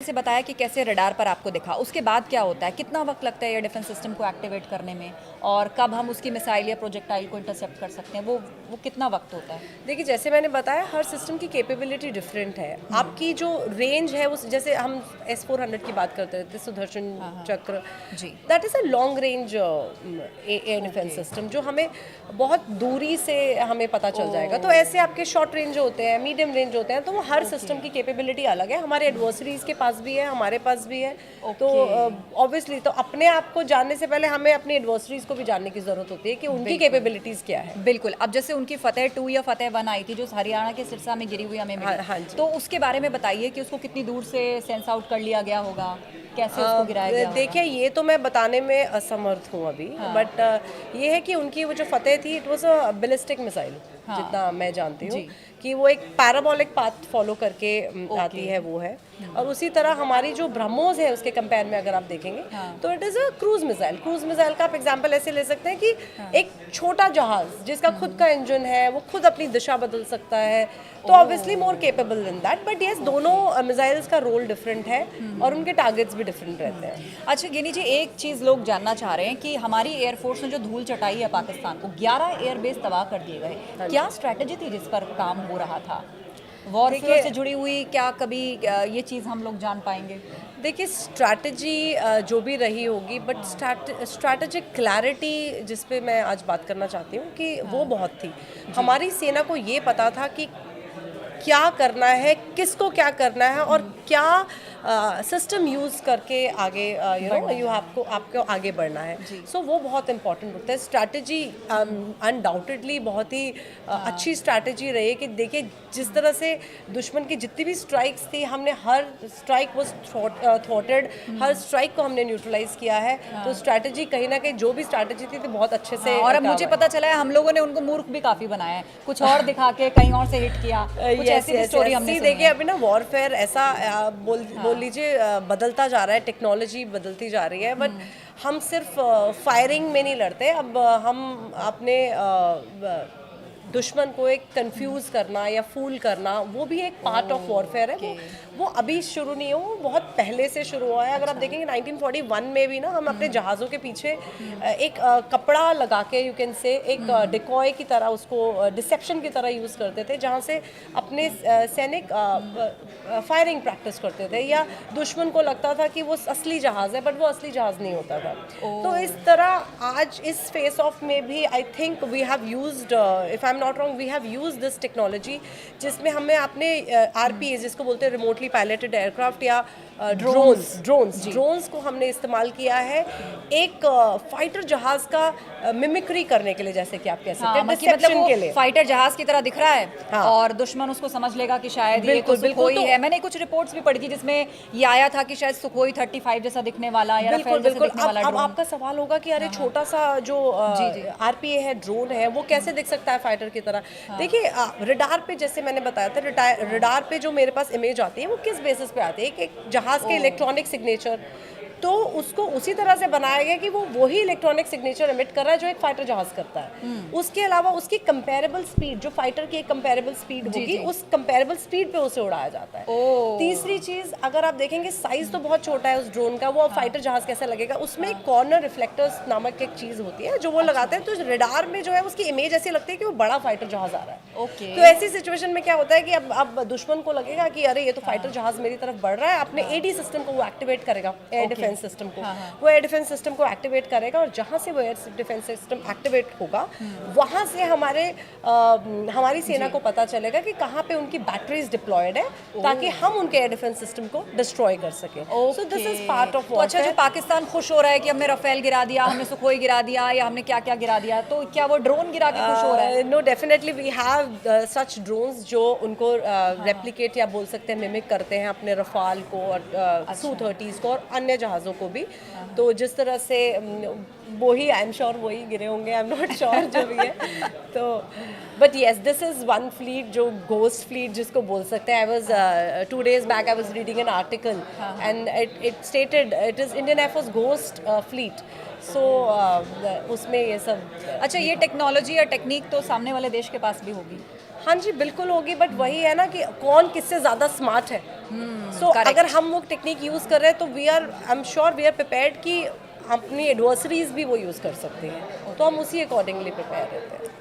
से बताया कि कैसे रडार पर आपको दिखा, उसके बाद क्या होता है, कितना वक्त लगता है ये डिफेंस सिस्टम को एक्टिवेट करने में, और कब हम उसकी मिसाइल या प्रोजेक्टाइल को इंटरसेप्ट कर सकते हैं, वो कितना वक्त होता है? देखिए, जैसे मैंने बताया, हर सिस्टम की कैपेबिलिटी डिफरेंट है। आपकी जो रेंज है, उस जैसे हम S-400 की बात करते थे, Sudarshan Chakra ji. That is a long range air defence system, जो हमें बहुत दूरी से हमें पता चल जाएगा। तो ऐसे आपके शॉर्ट रेंज होते हैं, मीडियम रेंज होते हैं, तो वो हर सिस्टम की कैपेबिलिटी अलग है। हमारे एडवर्सरीज के पास भी है, हमारे पास भी है। तो ऑब्वियसली तो अपने आप को जानने से पहले हमें अपनी एडवर्सरीज को भी जानने की ज़रूरत होती है कि उनकी कैपेबिलिटीज़ क्या है। बिल्कुल। अब जैसे उनकी फतेह 2 या फतेह 1 आई थी, जो हरियाणा के सिरसा में गिरी हुई हमें मिली। हाँ जी। तो उसके बारे में बताइए कि उसको कितनी दूर से सेंस आउट कर लिया गया होगा, कैसे उसको गिराया गया होगा? देखिए, ये तो मैं बताने में असमर्थ हूँ अभी, बट ये है कि उनकी वो जो फतेह थी, it was a ballistic missile, जितना मैं जानती हूँ कि वो एक पैराबोलिक पाथ फॉलो करके आती है, वो है। और उसी तरह हमारी जो ब्रह्मोस है, उसके कंपेयर में अगर आप देखेंगे तो it is a cruise missile. Cruise missile का आप एग्जांपल ऐसे ले सकते हैं कि एक छोटा जहाज जिसका खुद का इंजन है, वो खुद अपनी दिशा बदल सकता है, तो obviously more capable than that. But yes, दोनों मिसाइल्स का रोल डिफरेंट है और उनके टारगेट्स भी डिफरेंट रहते हैं। अच्छा गिनी जी, एक चीज़ लोग जानना चाह रहे हैं कि हमारी एयरफोर्स ने जो धूल चटाई है पाकिस्तान को, 11 एयरबेस तबाह कर दिए गए, क्या स्ट्रैटेजी थी जिस पर काम हो रहा था? वॉरफेयर से जुड़ी हुई क्या कभी ये चीज़ हम लोग जान पाएंगे? देखिए, स्ट्रैटेजी जो भी रही होगी, बट स्ट्रैटेजिक क्लैरिटी जिस पे मैं आज बात करना चाहती हूँ कि वो बहुत थी। हमारी सेना को ये पता था कि क्या करना है, किसको क्या करना है, और क्या सिस्टम यूज़ करके आगे आपको आगे बढ़ना है। सो वो बहुत इंपॉर्टेंट होता है। स्ट्रैटेजी अनडाउटेडली बहुत ही अच्छी स्ट्रैटेजी रही है कि देखिए, जिस तरह से दुश्मन की जितनी भी स्ट्राइक्स थी, हमने हर स्ट्राइक वाज थ्वॉटेड, हर स्ट्राइक को हमने न्यूट्रलाइज किया है। तो स्ट्रैटेजी कहीं ना कहीं जो भी स्ट्रैटेजी थी तो बहुत अच्छे से और अब मुझे पता चला है हम लोगों ने उनको मूर्ख भी काफ़ी बनाया है, कुछ और दिखा के कहीं और से हिट किया, कुछ ऐसी भी स्टोरी हमने सुनी है। देखिए, अभी ना वॉरफेयर ऐसा बोल लीजिए बदलता जा रहा है, टेक्नोलॉजी बदलती जा रही है, बट हम सिर्फ फायरिंग में नहीं लड़ते। अब हम अपने दुश्मन को एक कंफ्यूज करना या फूल करना, वो भी एक पार्ट ऑफ वॉरफेयर है। वो अभी शुरू नहीं हो, वो बहुत पहले से शुरू हुआ है। अगर आप देखेंगे 1941 में भी ना, हम अपने जहाज़ों के पीछे एक कपड़ा लगा के, यू कैन से, एक डिकॉय की तरह, उसको डिसेप्शन की तरह यूज़ करते थे, जहाँ से अपने सैनिक फायरिंग प्रैक्टिस करते थे, या दुश्मन को लगता था कि वो असली जहाज़ है, बट वो असली जहाज़ नहीं होता था। तो इस तरह आज इस फेस ऑफ में भी I think we have used, if I am not wrong, we have used this technology, जिसमें हमें अपने RPA, जिसको बोलते हैं रिमोटली पायलटेड एयरक्राफ्ट, या ड्रोन्स को हमने इस्तेमाल किया है एक फाइटर जहाज का मिमिक्री करने के लिए, जैसे कि आप कह सकते हैं, मतलब वो के लिए। फाइटर जहाज की तरह दिख रहा है, और दुश्मन उसको समझ लेगा कि शायद ये तो सुखोई है। मैंने कुछ रिपोर्ट्स भी पढ़ी थी जिसमें ये आया था कि शायद सुखोई 35 जैसा दिखने वाला, या राफेल जैसा दिखने वाला अब आपका सवाल होगा कि अरे छोटा सा जो RPA है, ड्रोन है, वो कैसे दिख सकता है फाइटर की तरह? देखिए, रडार पे, जैसे मैंने बताया था, रडार पे जो मेरे पास इमेज आती है, वो किस बेसिस पे आती है? एक जहाज के इलेक्ट्रॉनिक सिग्नेचर, तो उसको उसी तरह से बनाया गया कि वो वही इलेक्ट्रॉनिक सिग्नेचर एमिट कर रहा है जो एक फाइटर जहाज करता है। उसके अलावा उसकी कंपैरेबल स्पीड, जो फाइटर की एक कंपैरेबल स्पीड होगी, उस कंपैरेबल स्पीड पे उसे उड़ाया जाता है। तीसरी चीज, अगर आप देखेंगे, साइज तो बहुत छोटा है उस ड्रोन का, वो फाइटर जहाज कैसा लगेगा? उसमें कॉर्नर रिफ्लेक्टर्स नामक एक चीज होती है जो वो लगाते हैं, तो रडार में जो है उसकी इमेज ऐसी लगती है कि वो बड़ा फाइटर जहाज आ रहा है। तो ऐसी सिचुएशन में क्या होता है कि अब दुश्मन को लगेगा कि अरे ये तो फाइटर जहाज मेरी तरफ बढ़ रहा है, अपने AD सिस्टम को वो एक्टिवेट करेगा, एयर डिफेंस सिस्टम को। वो एयर डिफेंस सिस्टम को एक्टिवेट करेगा, और जहां से वो एयर डिफेंस सिस्टम एक्टिवेट होगा, वहां से हमारी सेना को पता चलेगा कि कहां पे उनकी बैटरीज डिप्लॉयड है, ताकि हम उनके एयर डिफेंस सिस्टम को डिस्ट्रॉय कर सके। So this is part of warfare. अच्छा, जो पाकिस्तान खुश हो रहा है कि हमने राफेल गिरा दिया, हमने सुखोई गिरा दिया, या हमने क्या क्या गिरा दिया, तो क्या वो ड्रोन गिरा के खुश हो रहा है? No, definitely we have such drones जो उनको रेप्लिकेट या बोल सकते हैं मिमिक करते हैं अपने रफाल को, और Su-30s को, और अन्य जहाज़ों को भी। तो जिस तरह से वही, आई एम श्योर वही गिरे होंगे, आई एम नॉट श्योर जो भी है। तो but yes, this is one fleet, जो गोस्ट फ्लीट जिसको बोल सकते हैं। I was 2 days back, I was reading an article, and it stated it is Indian air force ghost fleet. So उसमें ये सब। अच्छा, ये टेक्नोलॉजी या टेक्निक तो सामने वाले देश के पास भी होगी? हाँ जी, बिल्कुल होगी, बट वही है ना कि कौन किससे ज़्यादा स्मार्ट है। सो अगर हम वो टेक्निक यूज़ कर रहे हैं तो I am sure we are prepared कि अपनी एडवर्सरीज भी वो यूज़ कर सकते हैं, तो हम उसी अकॉर्डिंगली प्रिपेयर रहते हैं।